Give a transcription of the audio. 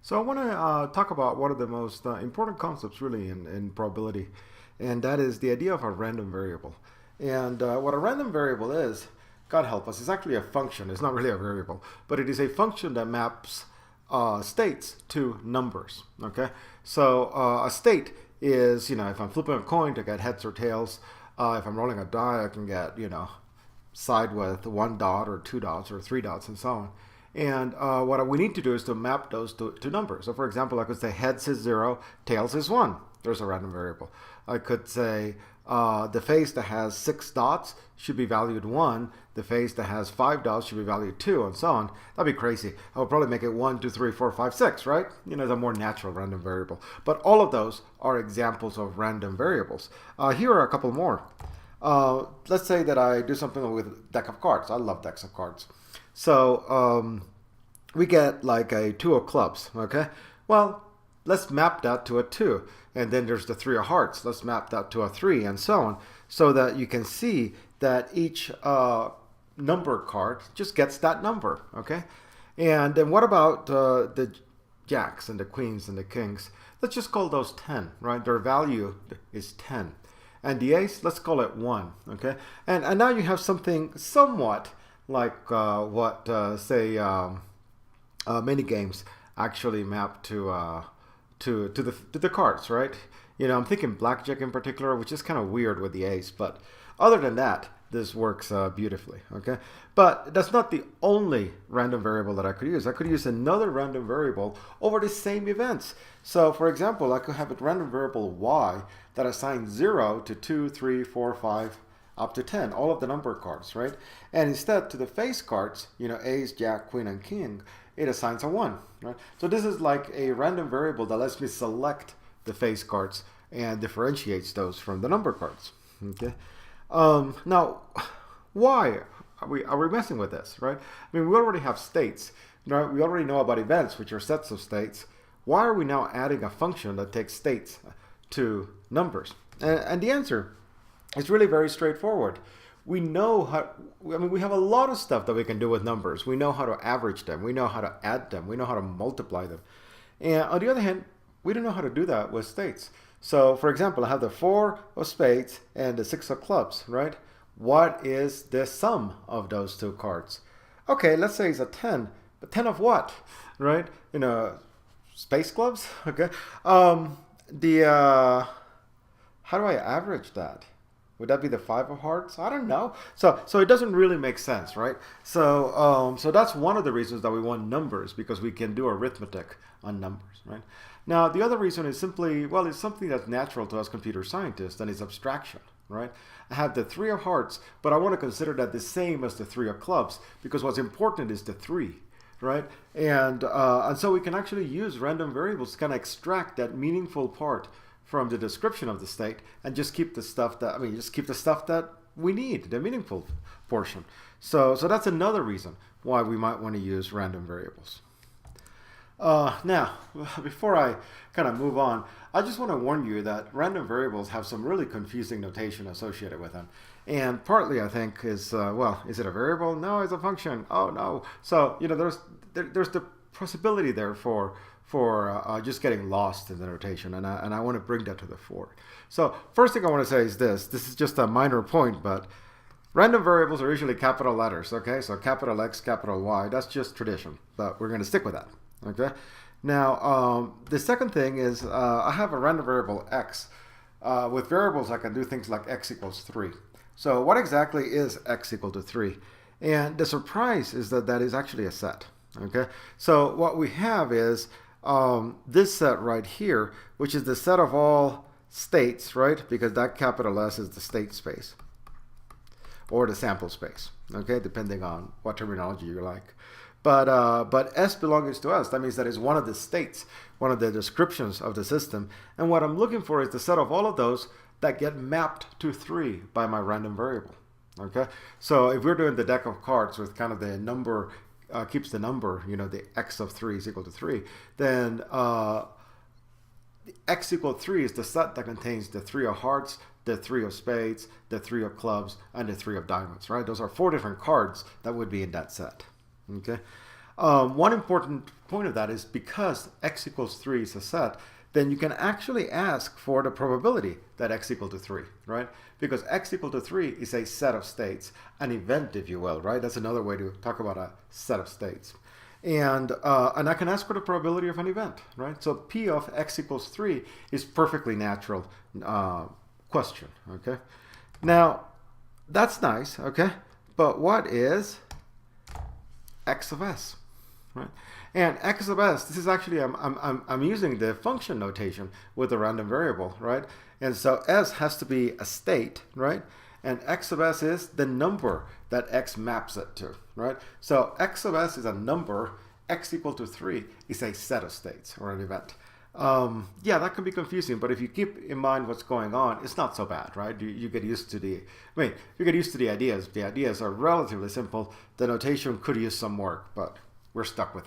So I want to talk about one of the most important concepts really in probability, and that is the idea of a random variable. And what a random variable is, God help us, is actually a function. It's not really a variable, but it is a function that maps states to numbers. Okay, so a state is, if I'm flipping a coin to get heads or tails, if I'm rolling a die, I can get, side with one dot or two dots or three dots and so on. And what we need to do is to map those to numbers. So for example, I could say heads is 0, tails is 1. There's a random variable. I could say the face that has 6 dots should be valued 1. The face that has 5 dots should be valued 2, and so on. That'd be crazy. I would probably make it 1, 2, 3, 4, 5, 6, right? It's a more natural random variable. But all of those are examples of random variables. Here are a couple more. Let's say that I do something with a deck of cards. I love decks of cards. So we get like a 2 of clubs, okay? Well, let's map that to a 2. And then there's the 3 of hearts. Let's map that to a 3 and so on, so that you can see that each number card just gets that number, okay? And then what about the jacks and the queens and the kings? Let's just call those 10, right? Their value is 10. And the ace, let's call it 1, okay? And now you have something somewhat like what, say, many games actually map to the cards, right? I'm thinking blackjack in particular, which is kind of weird with the ace, but other than that, this works beautifully, okay? But that's not the only random variable that I could use. I could use another random variable over the same events. So for example, I could have a random variable y that assigns 0 to 2, 3, 4, 5, up to 10, all of the number cards, right? And instead, to the face cards, ace, jack, queen, and king, it assigns a 1, right? So this is like a random variable that lets me select the face cards and differentiates those from the number cards, okay? Now, why are we messing with this, right? I mean, we already have states, right? We already know about events, which are sets of states. Why are we now adding a function that takes states to numbers? And the answer is really very straightforward. We know how, we have a lot of stuff that we can do with numbers. We know how to average them. We know how to add them. We know how to multiply them. And on the other hand, we don't know how to do that with states. So for example, I have the 4 of spades and the 6 of clubs, right? What is the sum of those two cards? Okay, let's say it's a 10, but 10 of what, right? Space clubs, okay? How do I average that? Would that be the 5 of hearts? I don't know. So it doesn't really make sense, right? So that's one of the reasons that we want numbers, because we can do arithmetic on numbers, right? Now, the other reason is simply, well, it's something that's natural to us computer scientists, and it's abstraction, right? I have the 3 of hearts, but I want to consider that the same as the 3 of clubs, because what's important is the 3, right? And so we can actually use random variables to kind of extract that meaningful part from the description of the state and just keep the stuff that we need, the meaningful portion. So that's another reason why we might want to use random variables. Now, before I kind of move on, I just want to warn you that random variables have some really confusing notation associated with them. And partly, I think, is, is it a variable? No, it's a function. Oh, no. So, there's the possibility there for just getting lost in the notation, and I want to bring that to the fore. So first thing I want to say is this is just a minor point, but random variables are usually capital letters, okay? So capital X, capital Y, that's just tradition, but we're going to stick with that, okay? Now, the second thing is I have a random variable X. With variables, I can do things like X equals 3. So what exactly is X equal to 3? And the surprise is that that is actually a set, okay? So what we have is this set right here, which is the set of all states, right? Because that capital S is the state space or the sample space, okay? Depending on what terminology you like. But S belongs to S. That means that it's one of the states, one of the descriptions of the system. And what I'm looking for is the set of all of those that get mapped to 3 by my random variable, okay? So if we're doing the deck of cards with kind of the number keeps the number, the X of 3 is equal to 3, then the X equal 3 is the set that contains the 3 of hearts, the 3 of spades, the 3 of clubs, and the 3 of diamonds, right? Those are 4 different cards that would be in that set, okay? One important point of that is because x equals 3 is a set, then you can actually ask for the probability that x equal to 3, right? Because x equal to 3 is a set of states, an event, if you will, right? That's another way to talk about a set of states. And I can ask for the probability of an event, right? So P of x equals 3 is perfectly natural question, okay? Now, that's nice, okay? But what is x of s, right? And x of s, this is actually, I'm using the function notation with a random variable, right? And so s has to be a state, right? And x of s is the number that x maps it to, right? So x of s is a number, x equal to 3 is a set of states or an event. Yeah, that can be confusing, but if you keep in mind what's going on, it's not so bad, right? You get used to you get used to the ideas. The ideas are relatively simple. The notation could use some work, but we're stuck with it.